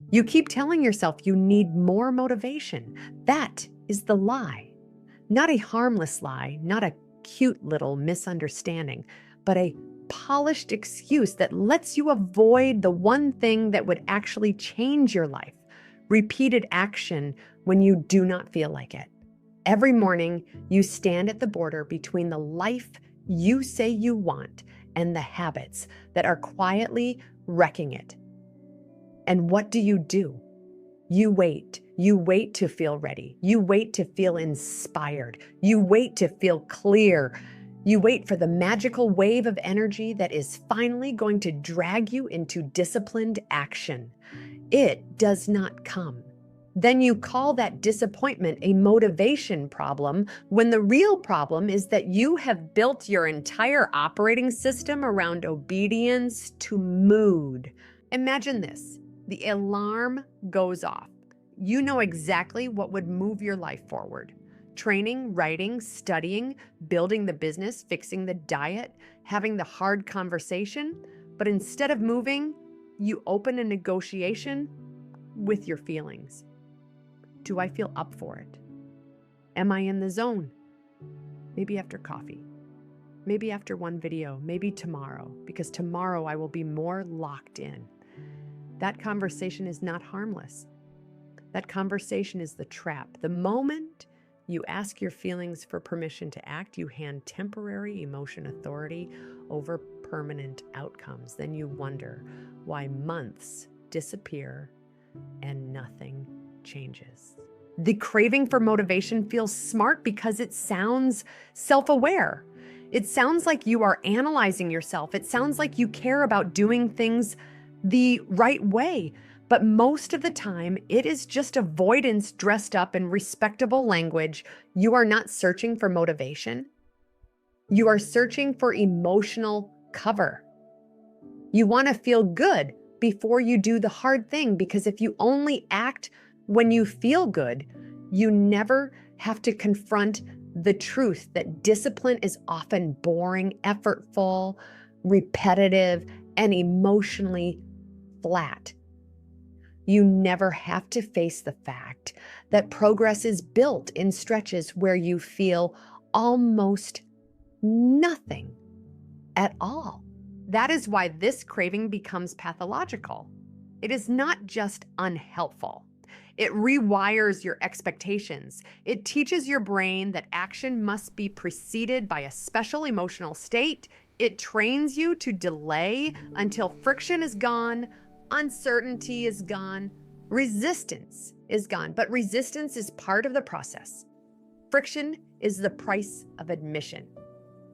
You keep telling yourself you need more motivation. That is the lie. Not a harmless lie, not a cute little misunderstanding, but a polished excuse that lets you avoid the one thing that would actually change your life: repeated action when you do not feel like it. Every morning, you stand at the border between the life you say you want and the habits that are quietly wrecking it. And what do? You wait. You wait to feel ready. You wait to feel inspired. You wait to feel clear. You wait for the magical wave of energy that is finally going to drag you into disciplined action. It does not come. Then you call that disappointment a motivation problem, when the real problem is that you have built your entire operating system around obedience to mood. Imagine this: the alarm goes off. You know exactly what would move your life forward: training, writing, studying, building the business, fixing the diet, having the hard conversation. But instead of moving, you open a negotiation with your feelings. Do I feel up for it? Am I in the zone? Maybe after coffee. Maybe after one video. Maybe tomorrow, because tomorrow I will be more locked in. That conversation is not harmless. That conversation is the trap. The moment you ask your feelings for permission to act, you hand temporary emotion authority over permanent outcomes. Then you wonder why months disappear and nothing changes. The craving for motivation feels smart because it sounds self-aware. It sounds like you are analyzing yourself. It sounds like you care about doing things the right way. But most of the time, it is just avoidance dressed up in respectable language. You are not searching for motivation. You are searching for emotional cover. You want to feel good before you do the hard thing, because if you only act when you feel good, you never have to confront the truth that discipline is often boring, effortful, repetitive, and emotionally flat. You never have to face the fact that progress is built in stretches where you feel almost nothing at all. That is why this craving becomes pathological. It is not just unhelpful. It rewires your expectations. It teaches your brain that action must be preceded by a special emotional state. It trains you to delay until friction is gone, uncertainty is gone, resistance is gone. But resistance is part of the process. Friction is the price of admission.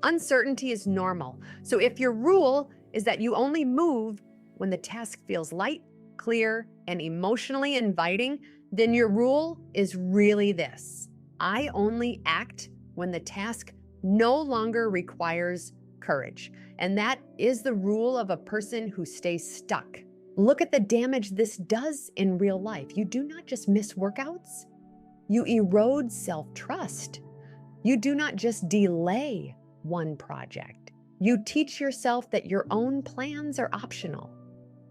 Uncertainty is normal. So if your rule is that you only move when the task feels light, clear, and emotionally inviting, then your rule is really this: I only act when the task no longer requires courage. And that is the rule of a person who stays stuck. Look at the damage this does in real life. You do not just miss workouts, you erode self-trust. You do not just delay one project. You teach yourself that your own plans are optional.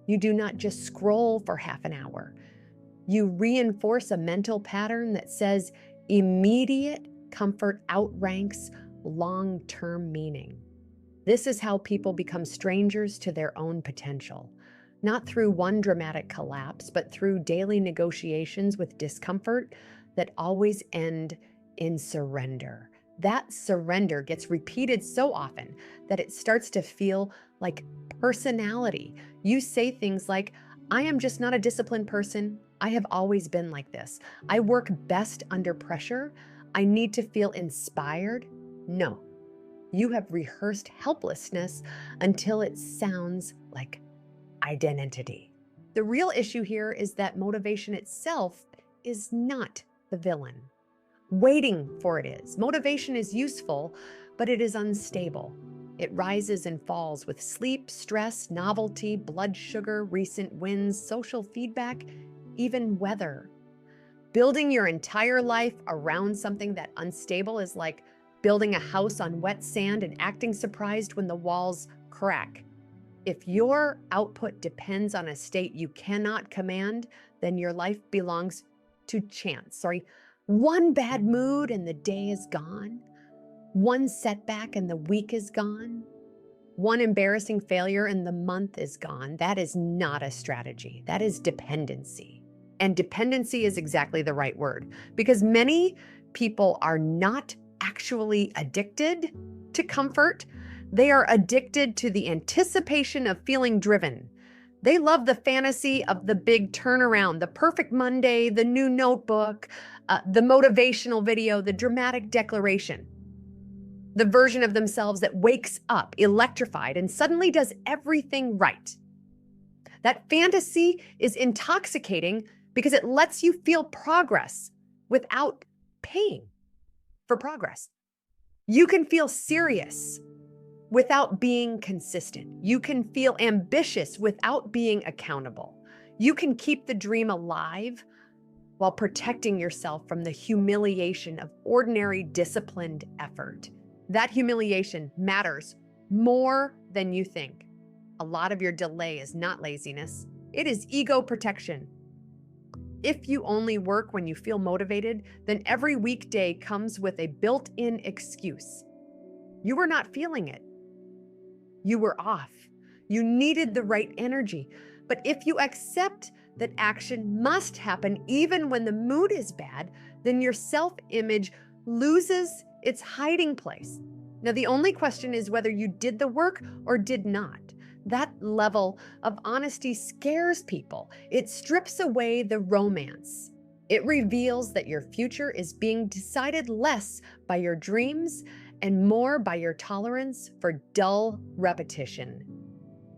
You do not just scroll for half an hour. You reinforce a mental pattern that says immediate comfort outranks long-term meaning. This is how people become strangers to their own potential, not through one dramatic collapse, but through daily negotiations with discomfort that always end in surrender. That surrender gets repeated so often that it starts to feel like personality. You say things like, I am just not a disciplined person. I have always been like this. I work best under pressure. I need to feel inspired. No, you have rehearsed helplessness until it sounds like identity. The real issue here is that motivation itself is not the villain. Waiting for it is. Motivation is useful, but it is unstable. It rises and falls with sleep, stress, novelty, blood sugar, recent wins, social feedback, even weather. Building your entire life around something that unstable is like building a house on wet sand and acting surprised when the walls crack. If your output depends on a state you cannot command, then your life belongs to chance. One bad mood and the day is gone. One setback and the week is gone. One embarrassing failure and the month is gone. That is not a strategy. That is dependency. And dependency is exactly the right word, because many people are not actually addicted to comfort. They are addicted to the anticipation of feeling driven. They love the fantasy of the big turnaround, the perfect Monday, the new notebook, the motivational video, the dramatic declaration. The version of themselves that wakes up electrified and suddenly does everything right. That fantasy is intoxicating because it lets you feel progress without paying for progress. You can feel serious without being consistent. You can feel ambitious without being accountable. You can keep the dream alive while protecting yourself from the humiliation of ordinary disciplined effort. That humiliation matters more than you think. A lot of your delay is not laziness. It is ego protection. If you only work when you feel motivated, then every weekday comes with a built-in excuse. You were not feeling it. You were off. You needed the right energy. But if you accept that action must happen even when the mood is bad, then your self-image loses its hiding place. Now, the only question is whether you did the work or did not. That level of honesty scares people. It strips away the romance. It reveals that your future is being decided less by your dreams and more by your tolerance for dull repetition.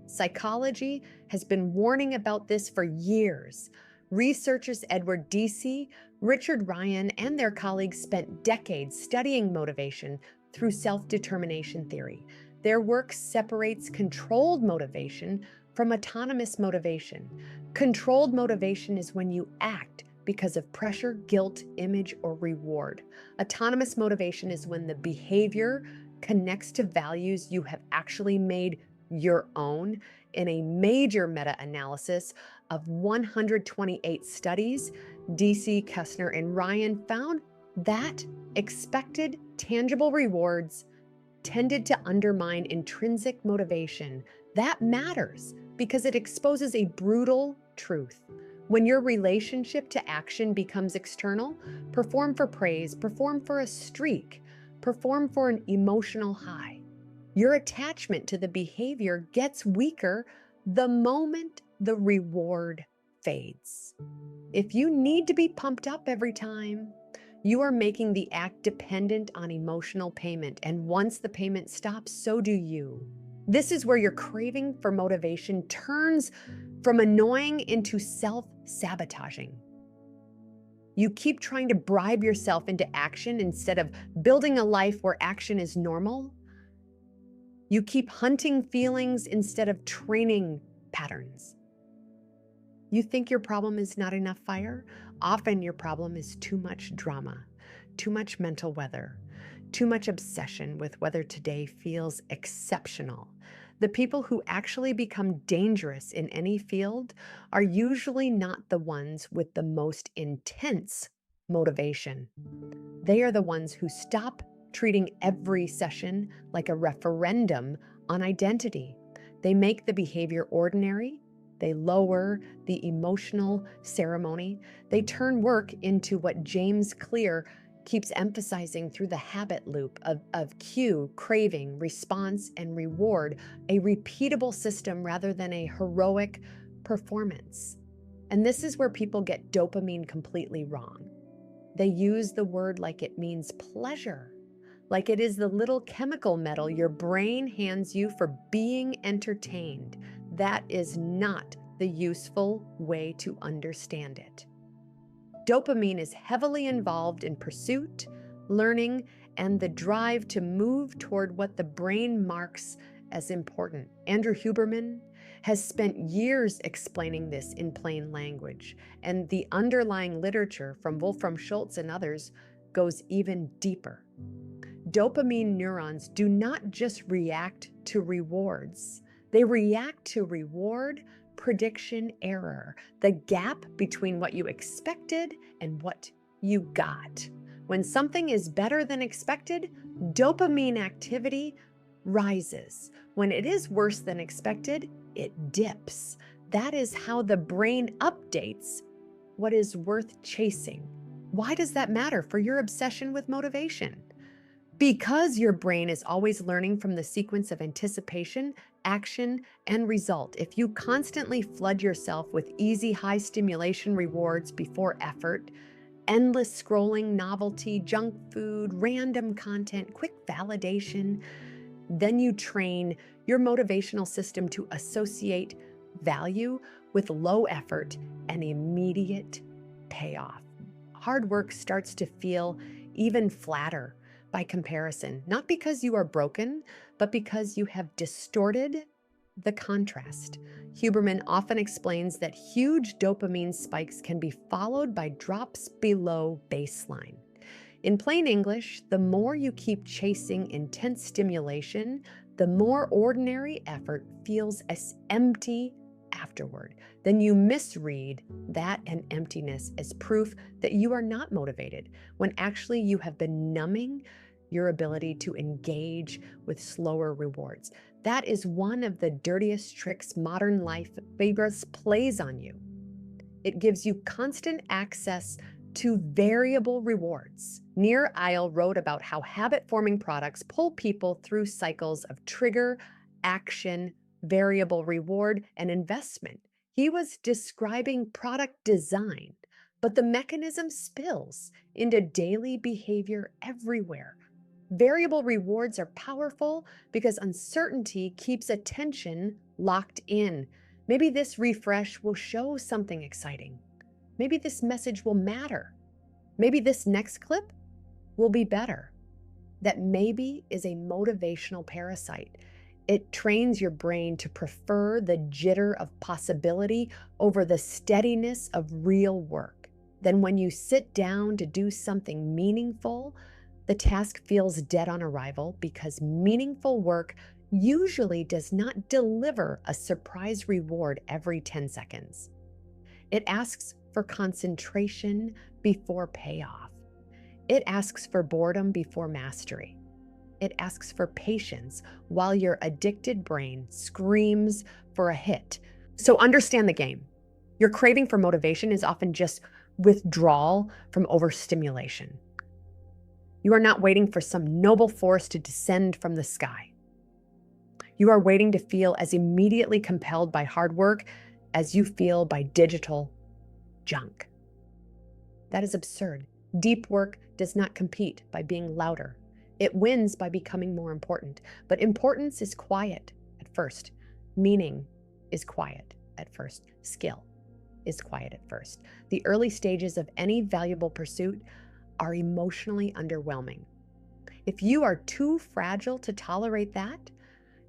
Psychology has been warning about this for years. Researchers Edward Deci, Richard Ryan, and their colleagues spent decades studying motivation through self-determination theory. Their work separates controlled motivation from autonomous motivation. Controlled motivation is when you act because of pressure, guilt, image, or reward. Autonomous motivation is when the behavior connects to values you have actually made your own. In a major meta-analysis of 128 studies, Deci, Kessner, and Ryan found that expected tangible rewards tended to undermine intrinsic motivation. That matters because it exposes a brutal truth. When your relationship to action becomes external, perform for praise, perform for a streak, perform for an emotional high. Your attachment to the behavior gets weaker the moment the reward fades. If you need to be pumped up every time, you are making the act dependent on emotional payment, and once the payment stops, so do you. This is where your craving for motivation turns from annoying into self-sabotaging. You keep trying to bribe yourself into action instead of building a life where action is normal. You keep hunting feelings instead of training patterns. You think your problem is not enough fire? Often your problem is too much drama, too much mental weather, too much obsession with whether today feels exceptional. The people who actually become dangerous in any field are usually not the ones with the most intense motivation. They are the ones who stop treating every session like a referendum on identity. They make the behavior ordinary. They lower the emotional ceremony. They turn work into what James Clear keeps emphasizing through the habit loop of cue, craving, response, and reward, a repeatable system rather than a heroic performance. And this is where people get dopamine completely wrong. They use the word like it means pleasure, like it is the little chemical medal your brain hands you for being entertained. That is not the useful way to understand it. Dopamine is heavily involved in pursuit, learning, and the drive to move toward what the brain marks as important. Andrew Huberman has spent years explaining this in plain language, and the underlying literature from Wolfram Schultz and others goes even deeper. Dopamine neurons do not just react to rewards. They react to reward prediction error, the gap between what you expected and what you got. When something is better than expected, dopamine activity rises. When it is worse than expected, it dips. That is how the brain updates what is worth chasing. Why does that matter for your obsession with motivation? Because your brain is always learning from the sequence of anticipation, action, and result. If you constantly flood yourself with easy, high stimulation rewards before effort, endless scrolling, novelty, junk food, random content, quick validation, then you train your motivational system to associate value with low effort and immediate payoff. Hard work starts to feel even flatter by comparison, not because you are broken, but because you have distorted the contrast. Huberman often explains that huge dopamine spikes can be followed by drops below baseline. In plain English, the more you keep chasing intense stimulation, the more ordinary effort feels as empty afterward. Then you misread that and emptiness as proof that you are not motivated, when actually you have been numbing your ability to engage with slower rewards. That is one of the dirtiest tricks modern life plays on you. It gives you constant access to variable rewards. Nir Eyal wrote about how habit-forming products pull people through cycles of trigger, action, variable reward, and investment. He was describing product design, but the mechanism spills into daily behavior everywhere. Variable rewards are powerful because uncertainty keeps attention locked in. Maybe this refresh will show something exciting. Maybe this message will matter. Maybe this next clip will be better. That maybe is a motivational parasite. It trains your brain to prefer the jitter of possibility over the steadiness of real work. Then when you sit down to do something meaningful, the task feels dead on arrival because meaningful work usually does not deliver a surprise reward every 10 seconds. It asks for concentration before payoff. It asks for boredom before mastery. It asks for patience while your addicted brain screams for a hit. So understand the game. Your craving for motivation is often just withdrawal from overstimulation. You are not waiting for some noble force to descend from the sky. You are waiting to feel as immediately compelled by hard work as you feel by digital junk. That is absurd. Deep work does not compete by being louder. It wins by becoming more important. But importance is quiet at first. Meaning is quiet at first. Skill is quiet at first. The early stages of any valuable pursuit are emotionally underwhelming. If you are too fragile to tolerate that,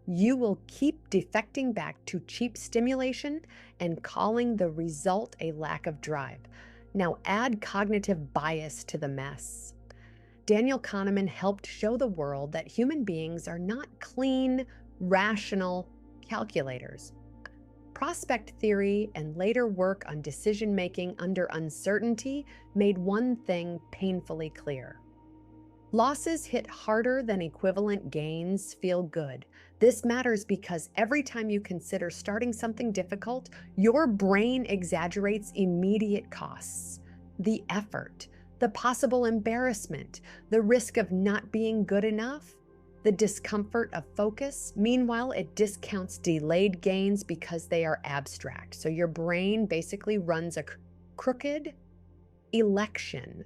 you will keep defecting back to cheap stimulation and calling the result a lack of drive. Now add cognitive bias to the mess. Daniel Kahneman helped show the world that human beings are not clean, rational calculators. Prospect theory and later work on decision-making under uncertainty made one thing painfully clear. Losses hit harder than equivalent gains feel good. This matters because every time you consider starting something difficult, your brain exaggerates immediate costs, the effort, the possible embarrassment, the risk of not being good enough, the discomfort of focus. Meanwhile, it discounts delayed gains because they are abstract. So your brain basically runs a crooked election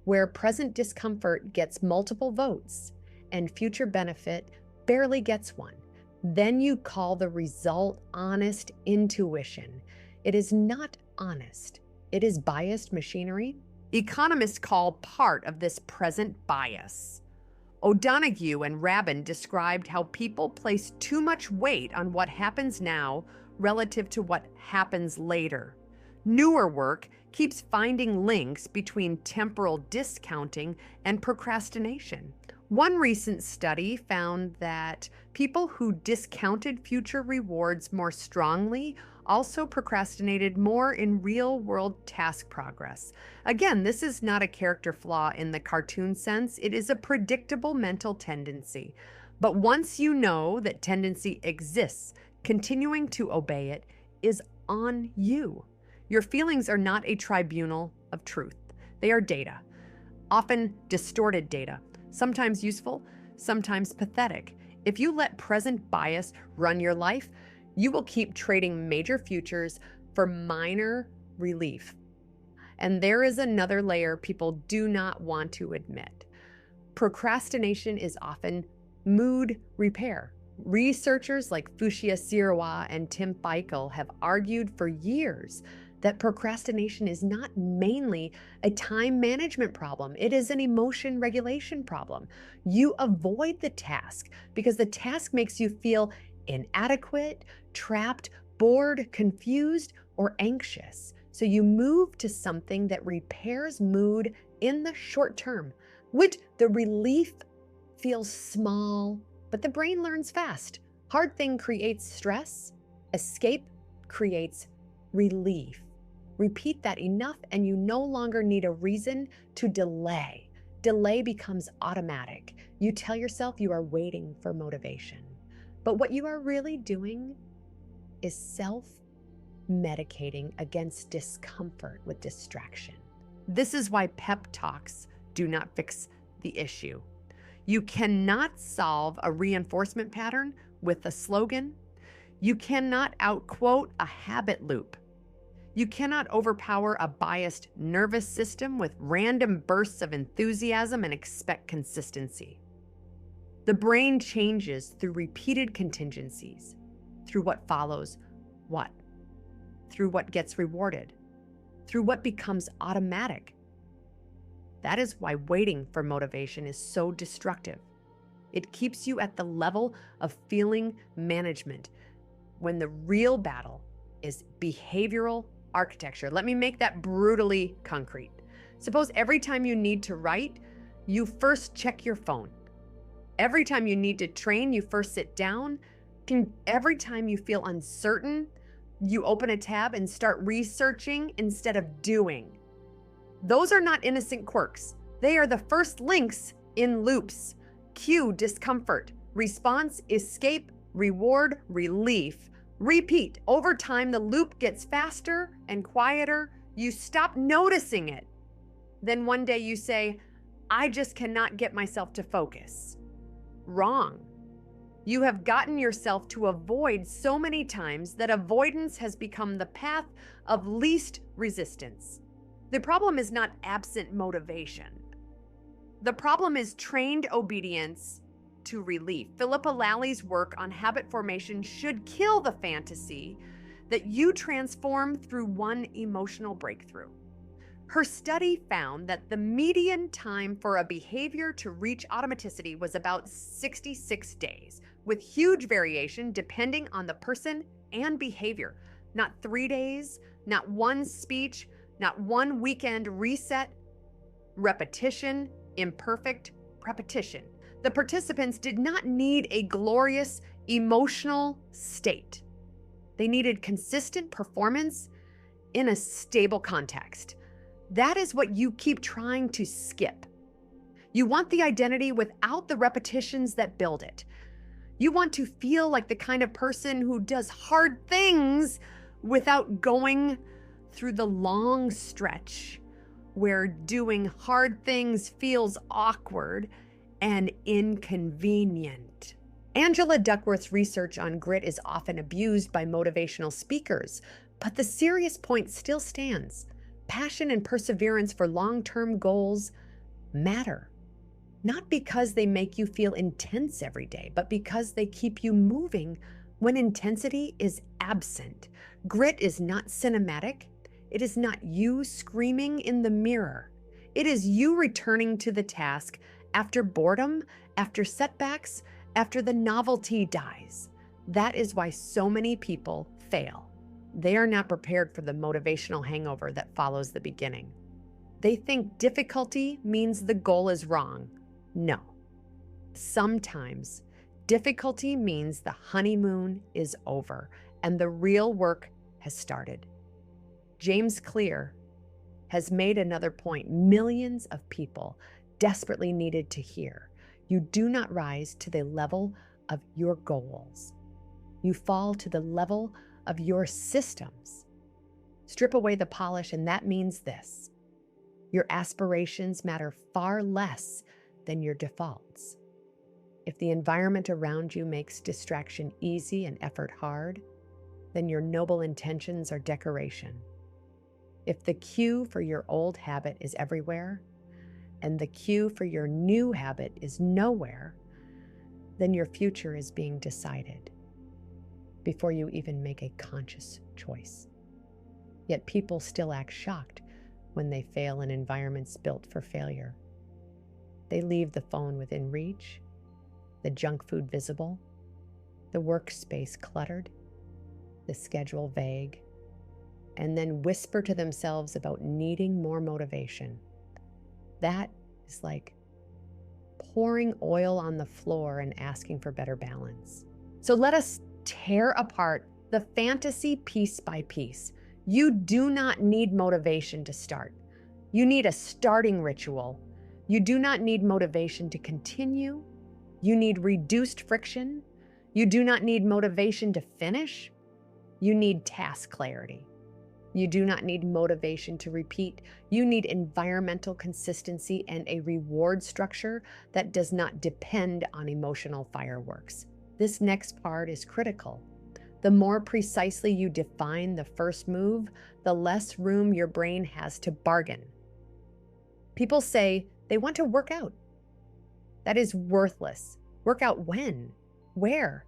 where present discomfort gets multiple votes and future benefit barely gets one. Then you call the result honest intuition. It is not honest. It is biased machinery. Economists call part of this present bias. O'Donoghue and Rabin described how people place too much weight on what happens now relative to what happens later. Newer work keeps finding links between temporal discounting and procrastination. One recent study found that people who discounted future rewards more strongly also procrastinated more in real world task progress. Again, this is not a character flaw in the cartoon sense, it is a predictable mental tendency. But once you know that tendency exists, continuing to obey it is on you. Your feelings are not a tribunal of truth, they are data, often distorted data, sometimes useful, sometimes pathetic. If you let present bias run your life, you will keep trading major futures for minor relief. And there is another layer people do not want to admit. Procrastination is often mood repair. Researchers like Fushia Sirawa and Tim Feichel have argued for years that procrastination is not mainly a time management problem, it is an emotion regulation problem. You avoid the task because the task makes you feel inadequate, trapped, bored, confused, or anxious. So you move to something that repairs mood in the short term, which the relief feels small, but the brain learns fast. Hard thing creates stress, escape creates relief. Repeat that enough and you no longer need a reason to delay. Delay becomes automatic. You tell yourself you are waiting for motivation. But what you are really doing is self-medicating against discomfort with distraction. This is why pep talks do not fix the issue. You cannot solve a reinforcement pattern with a slogan. You cannot outquote a habit loop. You cannot overpower a biased nervous system with random bursts of enthusiasm and expect consistency. The brain changes through repeated contingencies, through what follows what, through what gets rewarded, through what becomes automatic. That is why waiting for motivation is so destructive. It keeps you at the level of feeling management when the real battle is behavioral architecture. Let me make that brutally concrete. Suppose every time you need to write, you first check your phone. Every time you need to train, you first sit down. Every time you feel uncertain, you open a tab and start researching instead of doing. Those are not innocent quirks. They are the first links in loops. Cue, discomfort. Response, escape. Reward, relief. Repeat. Over time, the loop gets faster and quieter. You stop noticing it. Then one day you say, I just cannot get myself to focus. Wrong. You have gotten yourself to avoid so many times that avoidance has become the path of least resistance. The problem is not absent motivation. The problem is trained obedience to relief. Philippa Lally's work on habit formation should kill the fantasy that you transform through one emotional breakthrough. Her study found that the median time for a behavior to reach automaticity was about 66 days, with huge variation depending on the person and behavior. Not 3 days, not one speech, not one weekend reset. Repetition, imperfect repetition. The participants did not need a glorious emotional state. They needed consistent performance in a stable context. That is what you keep trying to skip. You want the identity without the repetitions that build it. You want to feel like the kind of person who does hard things without going through the long stretch where doing hard things feels awkward and inconvenient. Angela Duckworth's research on grit is often abused by motivational speakers, but the serious point still stands. Passion and perseverance for long-term goals matter. Not because they make you feel intense every day, but because they keep you moving when intensity is absent. Grit is not cinematic. It is not you screaming in the mirror. It is you returning to the task after boredom, after setbacks, after the novelty dies. That is why so many people fail. They are not prepared for the motivational hangover that follows the beginning. They think difficulty means the goal is wrong. No. Sometimes difficulty means the honeymoon is over and the real work has started. James Clear has made another point millions of people desperately needed to hear. You do not rise to the level of your goals. You fall to the level of your systems. Strip away the polish, and that means this: your aspirations matter far less than your defaults. If the environment around you makes distraction easy and effort hard, then your noble intentions are decoration. If the cue for your old habit is everywhere, and the cue for your new habit is nowhere, then your future is being decided before you even make a conscious choice. Yet people still act shocked when they fail in environments built for failure. They leave the phone within reach, the junk food visible, the workspace cluttered, the schedule vague, and then whisper to themselves about needing more motivation. That is like pouring oil on the floor and asking for better balance. So let us tear apart the fantasy piece by piece. You do not need motivation to start. You need a starting ritual. You do not need motivation to continue. You need reduced friction. You do not need motivation to finish. You need task clarity. You do not need motivation to repeat. You need environmental consistency and a reward structure that does not depend on emotional fireworks. This next part is critical. The more precisely you define the first move, the less room your brain has to bargain. People say they want to work out. That is worthless. Work out when? Where?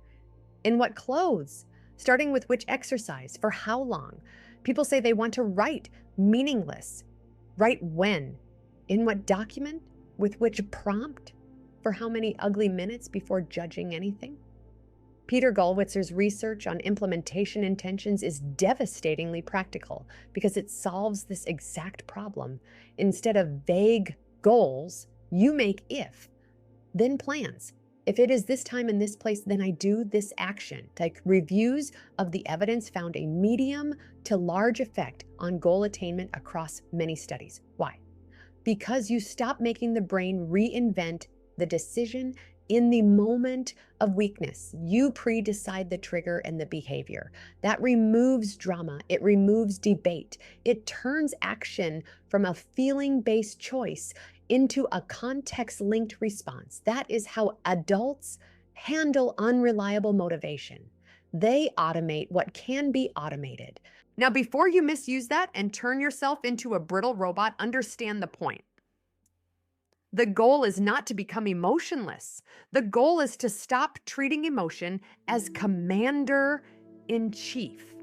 In what clothes? Starting with which exercise? For how long? People say they want to write. Meaningless. Write when? In what document? With which prompt? For how many ugly minutes before judging anything? Peter Gulwitzer's research on implementation intentions is devastatingly practical because it solves this exact problem. Instead of vague goals, you make if, then plans. If it is this time in this place, then I do this action. Like reviews of the evidence found a medium to large effect on goal attainment across many studies. Why? Because you stop making the brain reinvent the decision in the moment of weakness. You pre-decide the trigger and the behavior. That removes drama. It removes debate. It turns action from a feeling-based choice into a context-linked response. That is how adults handle unreliable motivation. They automate what can be automated. Now, before you misuse that and turn yourself into a brittle robot, understand the point. The goal is not to become emotionless. The goal is to stop treating emotion as commander-in-chief.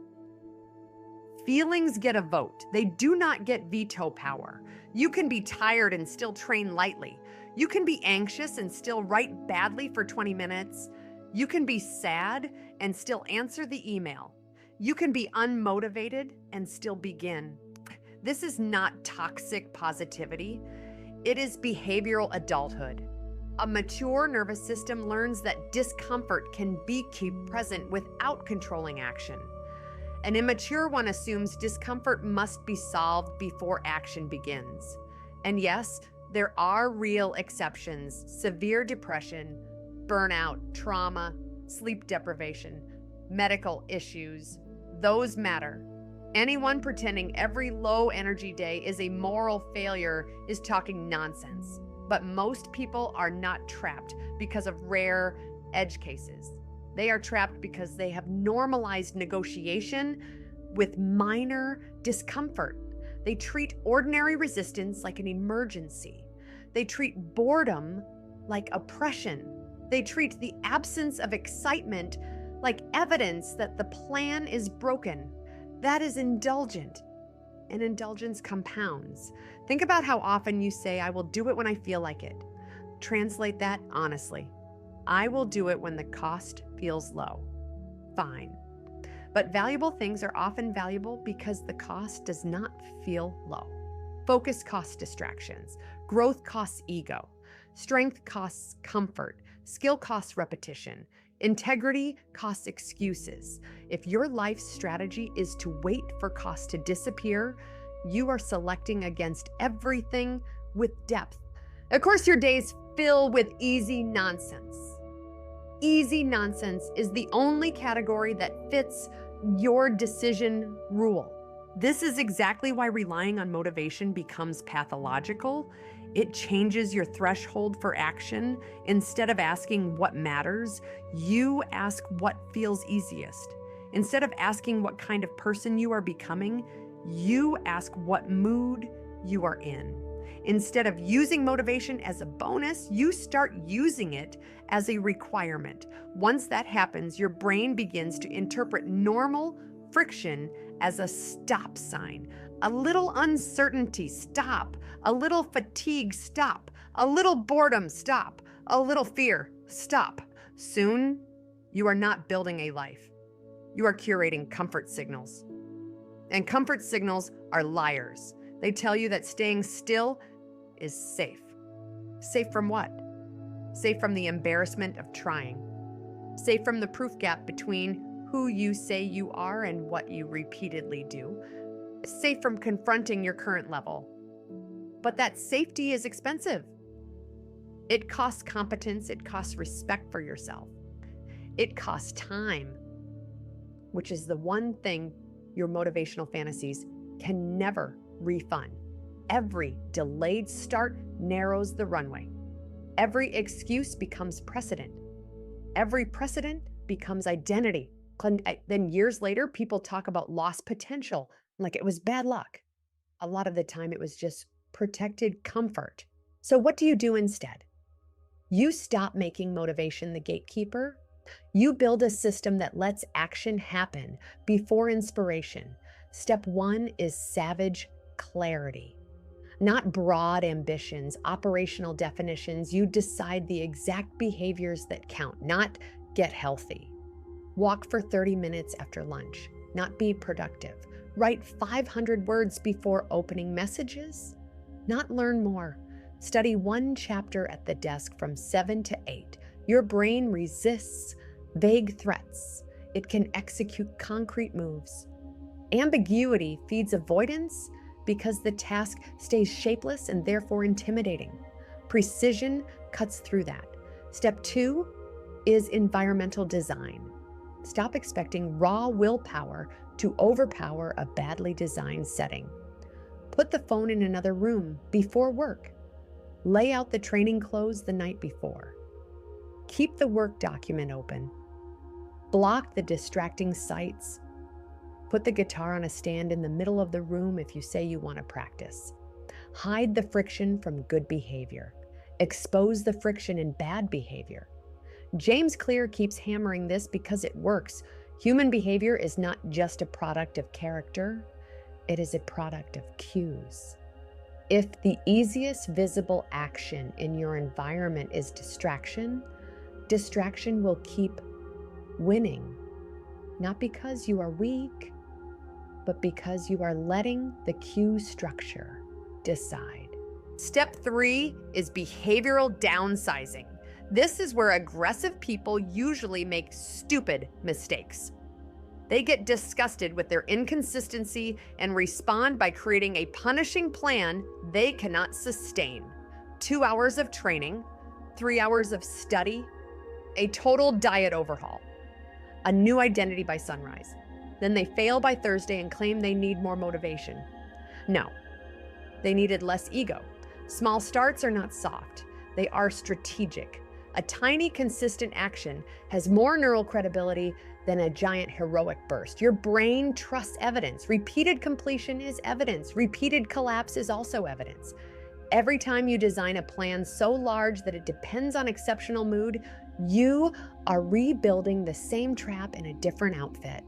Feelings get a vote. They do not get veto power. You can be tired and still train lightly. You can be anxious and still write badly for 20 minutes. You can be sad and still answer the email. You can be unmotivated and still begin. This is not toxic positivity. It is behavioral adulthood. A mature nervous system learns that discomfort can be kept present without controlling action. An immature one assumes discomfort must be solved before action begins. And yes, there are real exceptions: severe depression, burnout, trauma, sleep deprivation, medical issues. Those matter. Anyone pretending every low energy day is a moral failure is talking nonsense. But most people are not trapped because of rare edge cases. They are trapped because they have normalized negotiation with minor discomfort. They treat ordinary resistance like an emergency. They treat boredom like oppression. They treat the absence of excitement like evidence that the plan is broken. That is indulgent, and indulgence compounds. Think about how often you say, I will do it when I feel like it. Translate that honestly. I will do it when the cost feels low. Fine. But valuable things are often valuable because the cost does not feel low. Focus costs distractions. Growth costs ego. Strength costs comfort. Skill costs repetition. Integrity costs excuses. If your life strategy is to wait for cost to disappear, you are selecting against everything with depth. Of course, your days fill with easy nonsense. Easy nonsense is the only category that fits your decision rule. This is exactly why relying on motivation becomes pathological. It changes your threshold for action. Instead of asking what matters, you ask what feels easiest. Instead of asking what kind of person you are becoming, you ask what mood you are in. Instead of using motivation as a bonus, you start using it as a requirement. Once that happens, your brain begins to interpret normal friction as a stop sign. A little uncertainty, stop. A little fatigue, stop. A little boredom, stop. A little fear, stop. Soon, you are not building a life. You are curating comfort signals. And comfort signals are liars. They tell you that staying still is safe. Safe from what? Safe from the embarrassment of trying. Safe from the proof gap between who you say you are and what you repeatedly do. Safe from confronting your current level. But that safety is expensive. It costs competence, it costs respect for yourself. It costs time, which is the one thing your motivational fantasies can never refund. Every delayed start narrows the runway. Every excuse becomes precedent. Every precedent becomes identity. Then years later, people talk about lost potential like it was bad luck. A lot of the time, it was just protected comfort. So what do you do instead? You stop making motivation the gatekeeper. You build a system that lets action happen before inspiration. Step one is savage clarity. Not broad ambitions, operational definitions. You decide the exact behaviors that count, not get healthy. Walk for 30 minutes after lunch, not be productive. Write 500 words before opening messages, not learn more. Study one chapter at the desk from 7 to 8. Your brain resists vague threats. It can execute concrete moves. Ambiguity feeds avoidance because the task stays shapeless and therefore intimidating. Precision cuts through that. Step two is environmental design. Stop expecting raw willpower to overpower a badly designed setting. Put the phone in another room before work. Lay out the training clothes the night before. Keep the work document open. Block the distracting sites. Put the guitar on a stand in the middle of the room if you say you want to practice. Hide the friction from good behavior. Expose the friction in bad behavior. James Clear keeps hammering this because it works. Human behavior is not just a product of character, it is a product of cues. If the easiest visible action in your environment is distraction, distraction will keep winning. Not because you are weak, but because you are letting the cue structure decide. Step three is behavioral downsizing. This is where aggressive people usually make stupid mistakes. They get disgusted with their inconsistency and respond by creating a punishing plan they cannot sustain. 2 hours of training, 3 hours of study, a total diet overhaul, a new identity by sunrise. Then they fail by Thursday and claim they need more motivation. No, they needed less ego. Small starts are not soft, they are strategic. A tiny, consistent action has more neural credibility than a giant heroic burst. Your brain trusts evidence. Repeated completion is evidence. Repeated collapse is also evidence. Every time you design a plan so large that it depends on exceptional mood, you are rebuilding the same trap in a different outfit.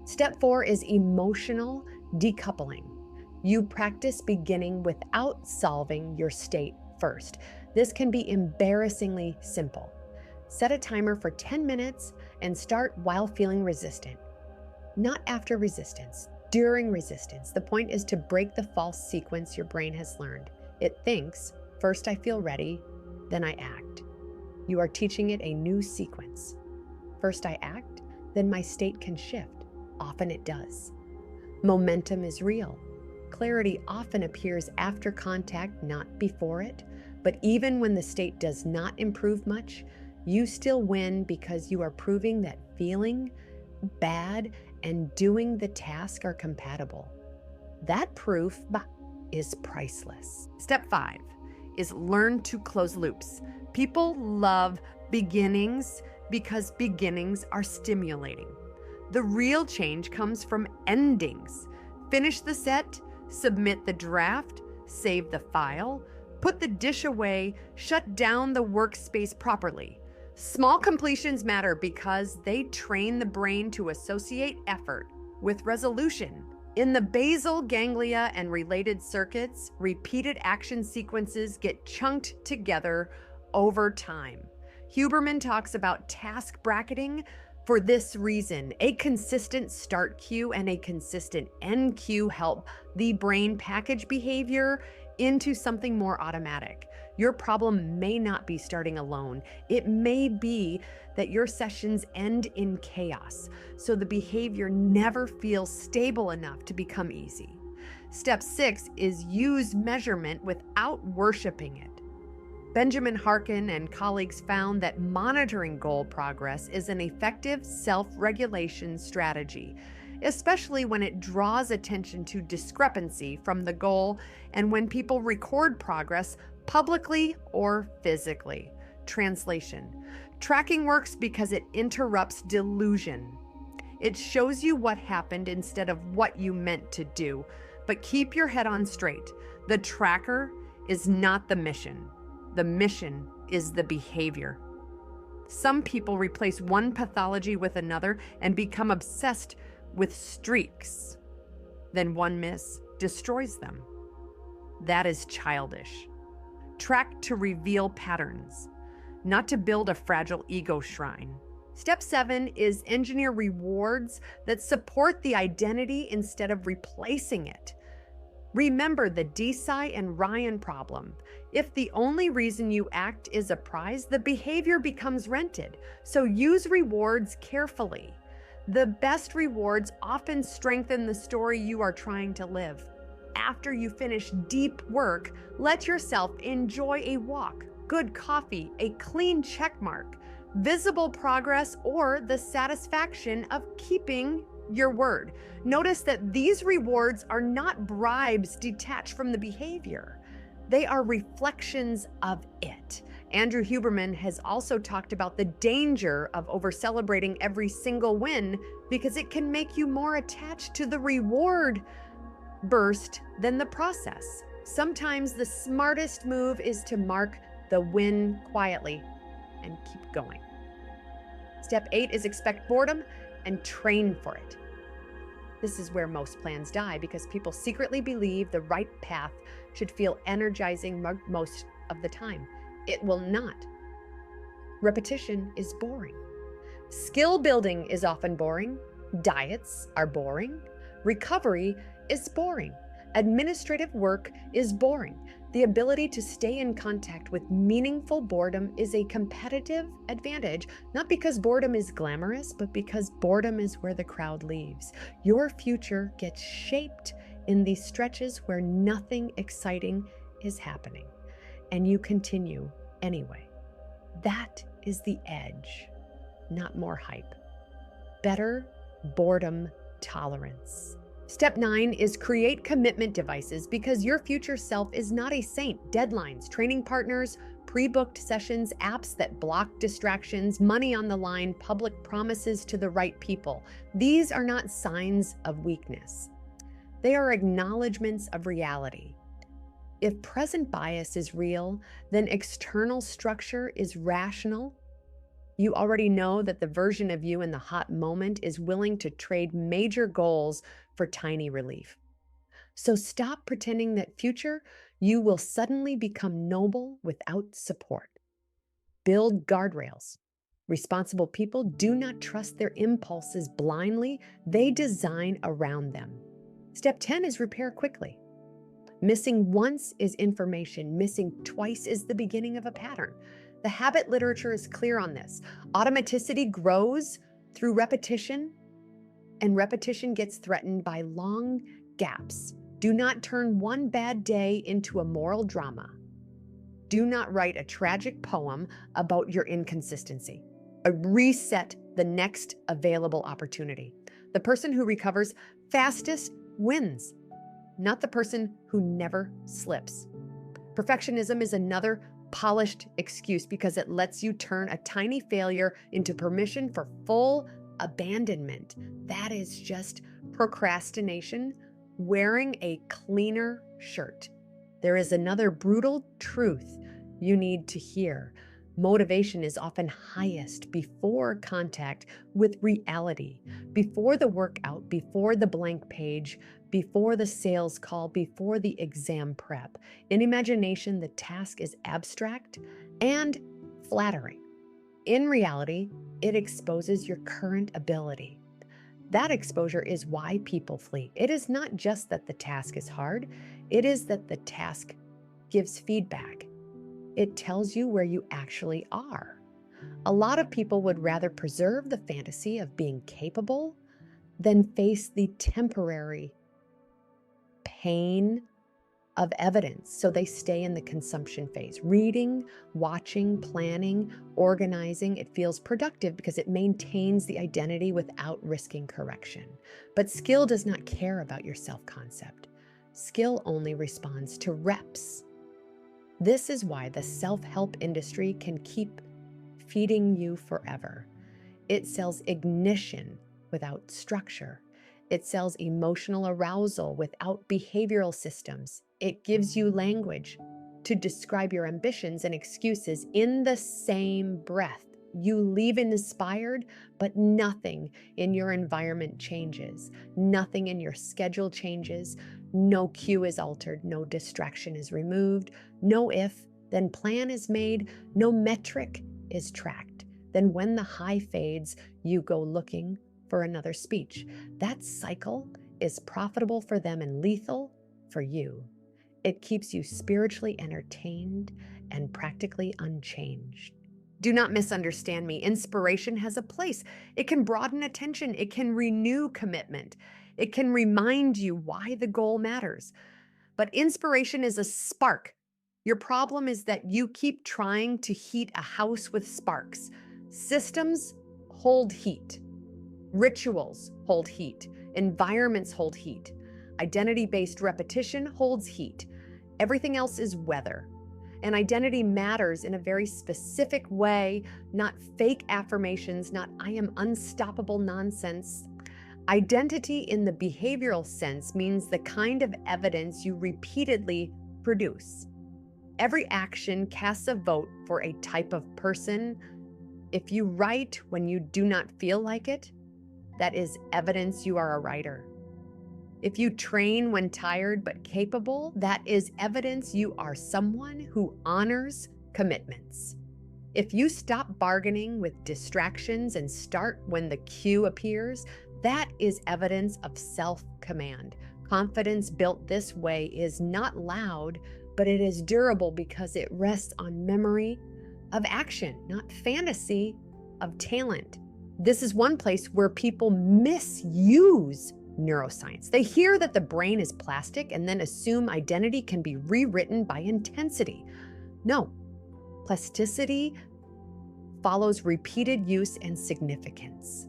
Step four is emotional decoupling. You practice beginning without solving your state first. This can be embarrassingly simple. Set a timer for 10 minutes and start while feeling resistant. Not after resistance, during resistance. The point is to break the false sequence your brain has learned. It thinks, first I feel ready, then I act. You are teaching it a new sequence. First I act, then my state can shift. Often it does. Momentum is real. Clarity often appears after contact, not before it. But even when the state does not improve much, you still win because you are proving that feeling bad and doing the task are compatible. That proof is priceless. Step 5 is learn to close loops. People love beginnings because beginnings are stimulating. The real change comes from endings. Finish the set, submit the draft, save the file, put the dish away, shut down the workspace properly. Small completions matter because they train the brain to associate effort with resolution. In the basal ganglia and related circuits, repeated action sequences get chunked together over time. Huberman talks about task bracketing for this reason. A consistent start cue and a consistent end cue help the brain package behavior into something more automatic. Your problem may not be starting alone. It may be that your sessions end in chaos, so the behavior never feels stable enough to become easy. Step 6 is use measurement without worshiping it. Benjamin Harkin and colleagues found that monitoring goal progress is an effective self-regulation strategy, especially when it draws attention to discrepancy from the goal and when people record progress publicly or physically. Translation: tracking works because it interrupts delusion. It shows you what happened instead of what you meant to do. But keep your head on straight. The tracker is not the mission. The mission is the behavior. Some people replace one pathology with another and become obsessed with streaks. Then one miss destroys them. That is childish. Track to reveal patterns, not to build a fragile ego shrine. Step 7 is engineer rewards that support the identity instead of replacing it. Remember the Desai and Ryan problem. If the only reason you act is a prize, the behavior becomes rented. So use rewards carefully. The best rewards often strengthen the story you are trying to live. After you finish deep work, let yourself enjoy a walk, good coffee, a clean checkmark, visible progress, or the satisfaction of keeping your word. Notice that these rewards are not bribes detached from the behavior. They are reflections of it. Andrew Huberman has also talked about the danger of over-celebrating every single win because it can make you more attached to the reward burst than the process. Sometimes the smartest move is to mark the win quietly and keep going. Step 8 is expect boredom and train for it. This is where most plans die because people secretly believe the right path should feel energizing most of the time. It will not. Repetition is boring. Skill building is often boring. Diets are boring. Recovery is boring. Administrative work is boring. The ability to stay in contact with meaningful boredom is a competitive advantage, not because boredom is glamorous, but because boredom is where the crowd leaves. Your future gets shaped in these stretches where nothing exciting is happening, and you continue anyway. That is the edge, not more hype. Better boredom tolerance. Step 9 is create commitment devices because your future self is not a saint. Deadlines, training partners, pre-booked sessions, apps that block distractions, money on the line, public promises to the right people. These are not signs of weakness. They are acknowledgments of reality. If present bias is real, then external structure is rational. You already know that the version of you in the hot moment is willing to trade major goals for tiny relief. So stop pretending that future you will suddenly become noble without support. Build guardrails. Responsible people do not trust their impulses blindly. They design around them. Step 10 is repair quickly. Missing once is information. Missing twice is the beginning of a pattern. The habit literature is clear on this. Automaticity grows through repetition, and repetition gets threatened by long gaps. Do not turn one bad day into a moral drama. Do not write a tragic poem about your inconsistency. Reset the next available opportunity. The person who recovers fastest wins, not the person who never slips. Perfectionism is another polished excuse because it lets you turn a tiny failure into permission for full abandonment. That is just procrastination wearing a cleaner shirt. There is another brutal truth you need to hear. Motivation is often highest before contact with reality, before the workout, before the blank page, before the sales call, before the exam prep. In imagination, the task is abstract and flattering. In reality, it exposes your current ability. That exposure is why people flee. It is not just that the task is hard, it is that the task gives feedback. It tells you where you actually are. A lot of people would rather preserve the fantasy of being capable than face the temporary pain of evidence. So they stay in the consumption phase. Reading, watching, planning, organizing, it feels productive because it maintains the identity without risking correction. But skill does not care about your self-concept. Skill only responds to reps. This is why the self-help industry can keep feeding you forever. It sells ignition without structure. It sells emotional arousal without behavioral systems. It gives you language to describe your ambitions and excuses in the same breath. You leave inspired, but nothing in your environment changes. Nothing in your schedule changes. No cue is altered. No distraction is removed. No if, then plan is made. No metric is tracked. Then when the high fades, you go looking for another speech. That cycle is profitable for them and lethal for you. It keeps you spiritually entertained and practically unchanged. Do not misunderstand me. Inspiration has a place. It can broaden attention. It can renew commitment. It can remind you why the goal matters. But inspiration is a spark. Your problem is that you keep trying to heat a house with sparks. Systems hold heat. Rituals hold heat. Environments hold heat. Identity-based repetition holds heat. Everything else is weather. And identity matters in a very specific way, not fake affirmations, not I am unstoppable nonsense. Identity in the behavioral sense means the kind of evidence you repeatedly produce. Every action casts a vote for a type of person. If you write when you do not feel like it, that is evidence you are a writer. If you train when tired but capable, that is evidence you are someone who honors commitments. If you stop bargaining with distractions and start when the cue appears, that is evidence of self-command. Confidence built this way is not loud, but it is durable because it rests on memory of action, not fantasy of talent. This is one place where people misuse neuroscience. They hear that the brain is plastic and then assume identity can be rewritten by intensity. No, plasticity follows repeated use and significance.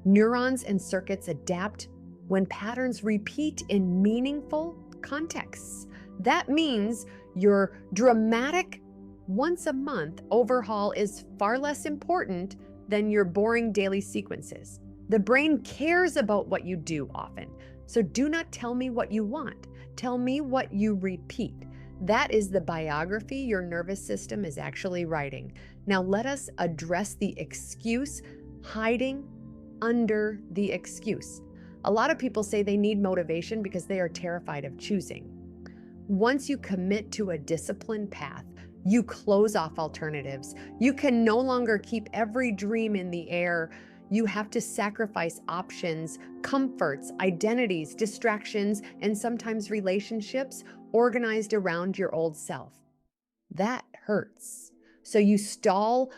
Neurons and circuits adapt when patterns repeat in meaningful contexts. That means your dramatic once a month overhaul is far less important than your boring daily sequences. The brain cares about what you do often. So do not tell me what you want. Tell me what you repeat. That is the biography your nervous system is actually writing. Now let us address the excuse hiding under the excuse. A lot of people say they need motivation because they are terrified of choosing. Once you commit to a disciplined path, you close off alternatives. You can no longer keep every dream in the air. You have to sacrifice options, comforts, identities, distractions, and sometimes relationships organized around your old self. That hurts. So you stall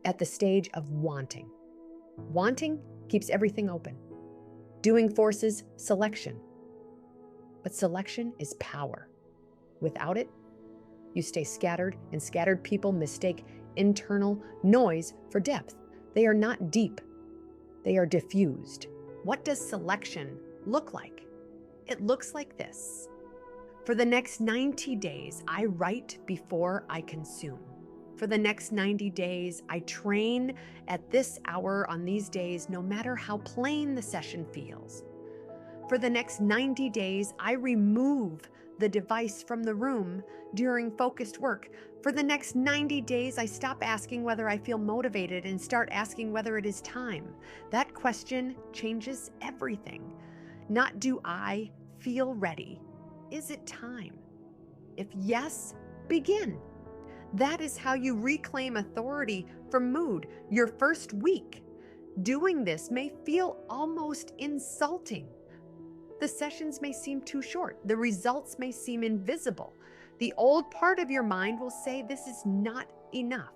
at the stage of wanting. Wanting keeps everything open. Doing forces selection. But selection is power. Without it, you stay scattered, and scattered people mistake internal noise for depth. They are not deep. They are diffused. What does selection look like? It looks like this. For the next 90 days, I write before I consume. For the next 90 days, I train at this hour on these days, no matter how plain the session feels. For the next 90 days, I remove the device from the room during focused work. For the next 90 days, I stop asking whether I feel motivated and start asking whether it is time. That question changes everything. Not do I feel ready? Is it time? If yes, begin. That is how you reclaim authority for mood your first week. Doing this may feel almost insulting. The sessions may seem too short. The results may seem invisible. The old part of your mind will say this is not enough.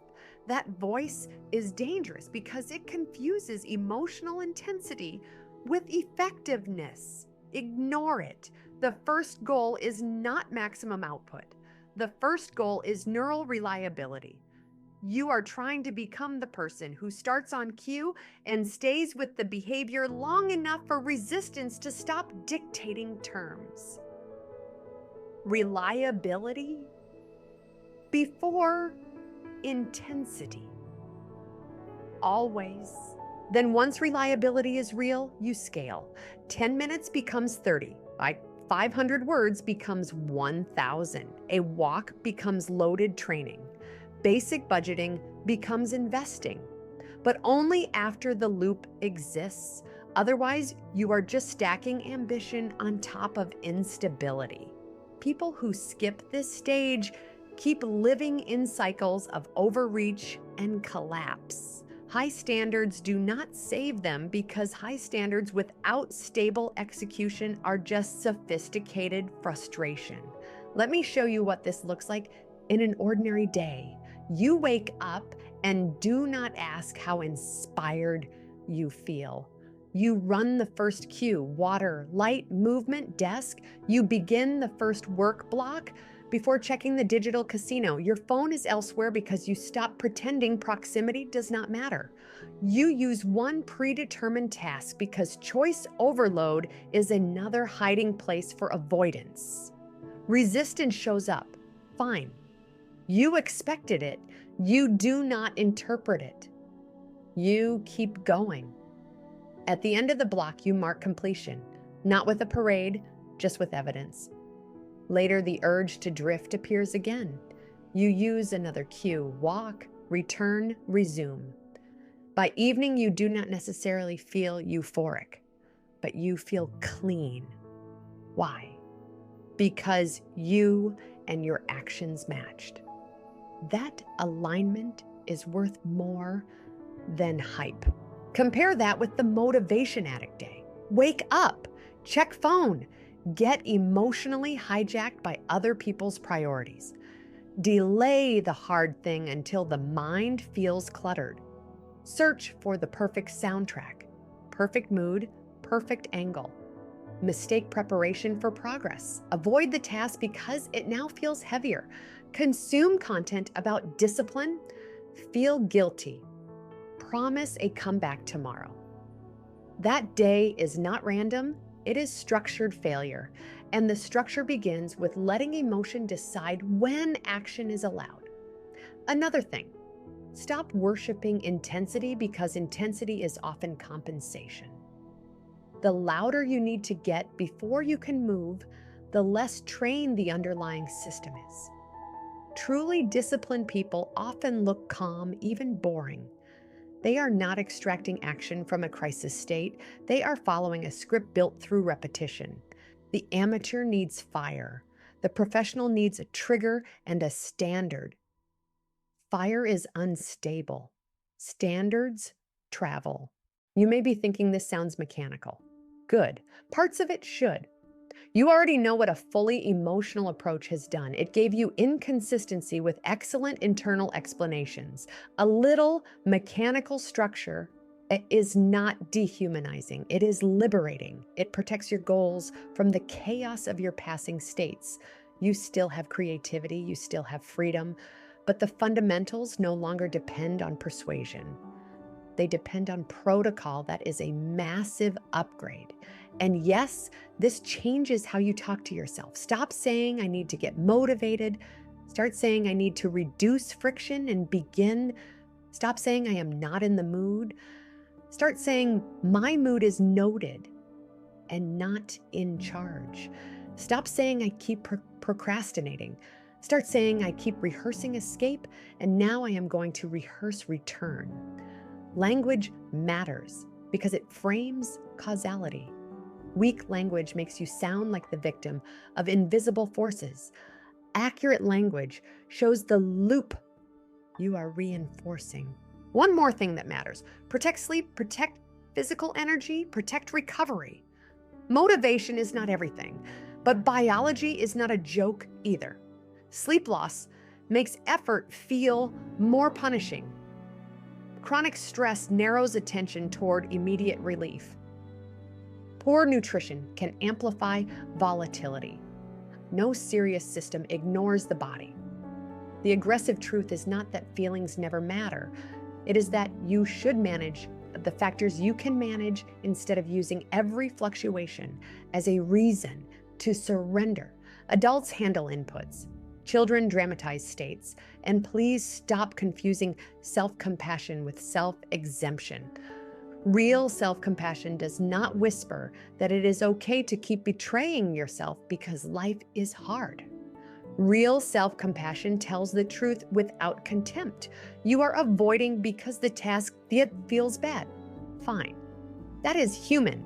That voice is dangerous because it confuses emotional intensity with effectiveness. Ignore it. The first goal is not maximum output. The first goal is neural reliability. You are trying to become the person who starts on cue and stays with the behavior long enough for resistance to stop dictating terms. Reliability before intensity. Always. Then once reliability is real, you scale. 10 minutes becomes 30. 500 words becomes 1,000. A walk becomes loaded training. Basic budgeting becomes investing, but only after the loop exists. Otherwise, you are just stacking ambition on top of instability. People who skip this stage keep living in cycles of overreach and collapse. High standards do not save them because high standards without stable execution are just sophisticated frustration. Let me show you what this looks like in an ordinary day. You wake up and do not ask how inspired you feel. You run the first cue, water, light, movement, desk. You begin the first work block before checking the digital casino. Your phone is elsewhere because you stop pretending proximity does not matter. You use one predetermined task because choice overload is another hiding place for avoidance. Resistance shows up. Fine. You expected it. You do not interpret it. You keep going. At the end of the block, you mark completion, not with a parade, just with evidence. Later, the urge to drift appears again. You use another cue, walk, return, resume. By evening, you do not necessarily feel euphoric, but you feel clean. Why? Because you and your actions matched. That alignment is worth more than hype. Compare that with the motivation addict day. Wake up, check phone, get emotionally hijacked by other people's priorities. Delay the hard thing until the mind feels cluttered. Search for the perfect soundtrack, perfect mood, perfect angle. Mistake preparation for progress. Avoid the task because it now feels heavier. Consume content about discipline. Feel guilty. Promise a comeback tomorrow. That day is not random, it is structured failure. And the structure begins with letting emotion decide when action is allowed. Another thing, stop worshiping intensity because intensity is often compensation. The louder you need to get before you can move, the less trained the underlying system is. Truly disciplined people often look calm, even boring. They are not extracting action from a crisis state. They are following a script built through repetition. The amateur needs fire. The professional needs a trigger and a standard. Fire is unstable. Standards travel. You may be thinking this sounds mechanical. Good. Parts of it should. You already know what a fully emotional approach has done. It gave you inconsistency with excellent internal explanations. A little mechanical structure is not dehumanizing, it is liberating. It protects your goals from the chaos of your passing states. You still have creativity, you still have freedom, but the fundamentals no longer depend on persuasion. They depend on protocol. That is a massive upgrade. And yes, this changes how you talk to yourself. Stop saying, I need to get motivated. Start saying, I need to reduce friction and begin. Stop saying, I am not in the mood. Start saying, my mood is noted and not in charge. Stop saying, I keep procrastinating. Start saying, I keep rehearsing escape, and now I am going to rehearse return. Language matters because it frames causality. Weak language makes you sound like the victim of invisible forces. Accurate language shows the loop you are reinforcing. One more thing that matters: protect sleep, protect physical energy, protect recovery. Motivation is not everything, but biology is not a joke either. Sleep loss makes effort feel more punishing. Chronic stress narrows attention toward immediate relief. Poor nutrition can amplify volatility. No serious system ignores the body. The aggressive truth is not that feelings never matter. It is that you should manage the factors you can manage instead of using every fluctuation as a reason to surrender. Adults handle inputs. Children dramatize states. And please stop confusing self-compassion with self-exemption. Real self-compassion does not whisper that it is okay to keep betraying yourself because life is hard. Real self-compassion tells the truth without contempt. You are avoiding because the task feels bad. Fine. That is human.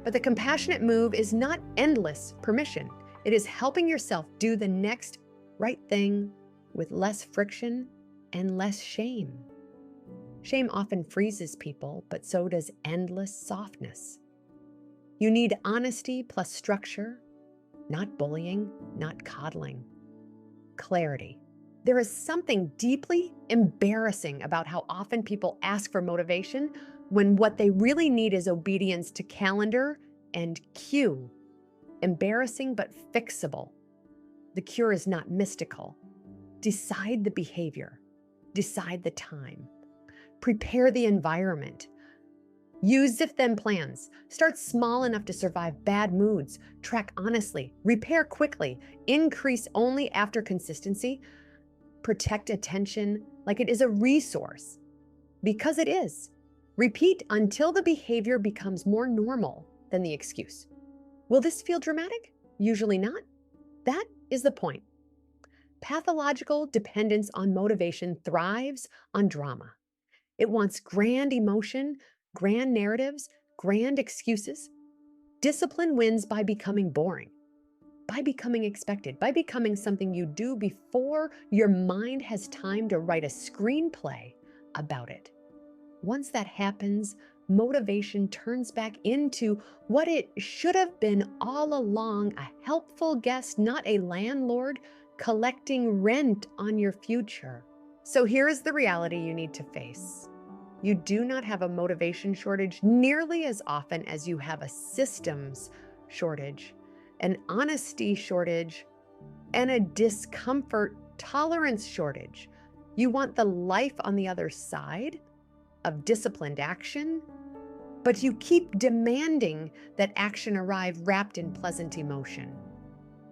But the compassionate move is not endless permission. It is helping yourself do the next right thing with less friction and less shame. Shame often freezes people, but so does endless softness. You need honesty plus structure, not bullying, not coddling. Clarity. There is something deeply embarrassing about how often people ask for motivation when what they really need is obedience to calendar and cue. Embarrassing but fixable. The cure is not mystical. Decide the behavior. Decide the time. Prepare the environment. Use if-then plans. Start small enough to survive bad moods. Track honestly. Repair quickly. Increase only after consistency. Protect attention like it is a resource. Because it is. Repeat until the behavior becomes more normal than the excuse. Will this feel dramatic? Usually not. That is the point. Pathological dependence on motivation thrives on drama. It wants grand emotion, grand narratives, grand excuses. Discipline wins by becoming boring, by becoming expected, by becoming something you do before your mind has time to write a screenplay about it. Once that happens, motivation turns back into what it should have been all along: a helpful guest, not a landlord collecting rent on your future. So here is the reality you need to face. You do not have a motivation shortage nearly as often as you have a systems shortage, an honesty shortage, and a discomfort tolerance shortage. You want the life on the other side of disciplined action, but you keep demanding that action arrive wrapped in pleasant emotion.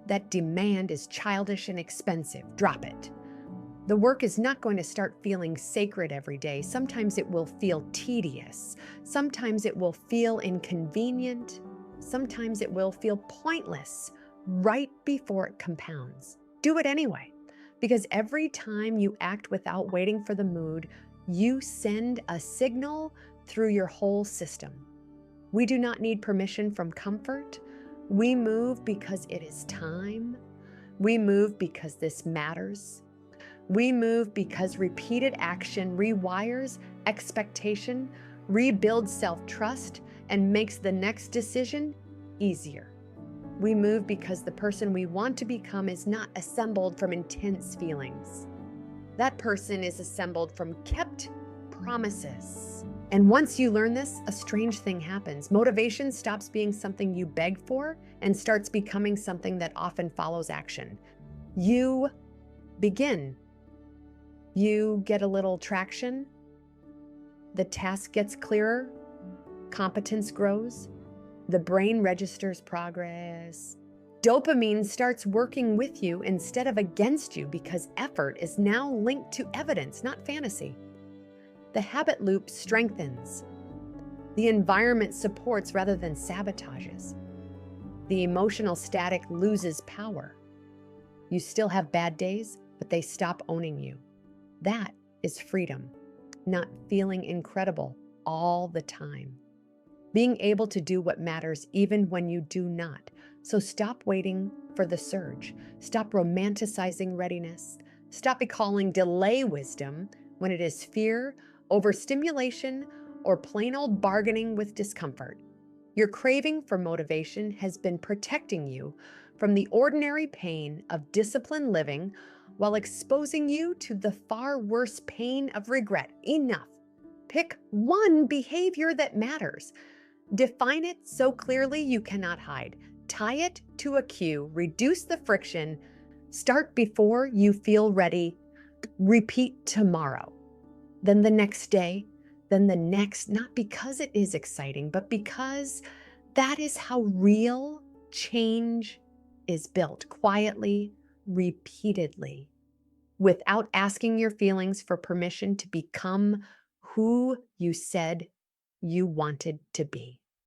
That demand is childish and expensive. Drop it. The work is not going to start feeling sacred every day. Sometimes it will feel tedious. Sometimes it will feel inconvenient. Sometimes it will feel pointless right before it compounds. Do it anyway, because every time you act without waiting for the mood, you send a signal through your whole system. We do not need permission from comfort. We move because it is time. We move because this matters. We move because repeated action rewires expectation, rebuilds self-trust, and makes the next decision easier. We move because the person we want to become is not assembled from intense feelings. That person is assembled from kept promises. And once you learn this, a strange thing happens. Motivation stops being something you beg for and starts becoming something that often follows action. You begin. You get a little traction. The task gets clearer. Competence grows. The brain registers progress. Dopamine starts working with you instead of against you because effort is now linked to evidence, not fantasy. The habit loop strengthens. The environment supports rather than sabotages. The emotional static loses power. You still have bad days, but they stop owning you. That is freedom, not feeling incredible all the time. Being able to do what matters even when you do not. So stop waiting for the surge. Stop romanticizing readiness. Stop calling delay wisdom when it is fear, overstimulation, or plain old bargaining with discomfort. Your craving for motivation has been protecting you from the ordinary pain of disciplined living while exposing you to the far worse pain of regret. Enough. Pick one behavior that matters. Define it so clearly you cannot hide. Tie it to a cue. Reduce the friction. Start before you feel ready. Repeat tomorrow. Then the next day. Then the next. Not because it is exciting, but because that is how real change is built. Quietly, repeatedly, without asking your feelings for permission to become who you said you wanted to be.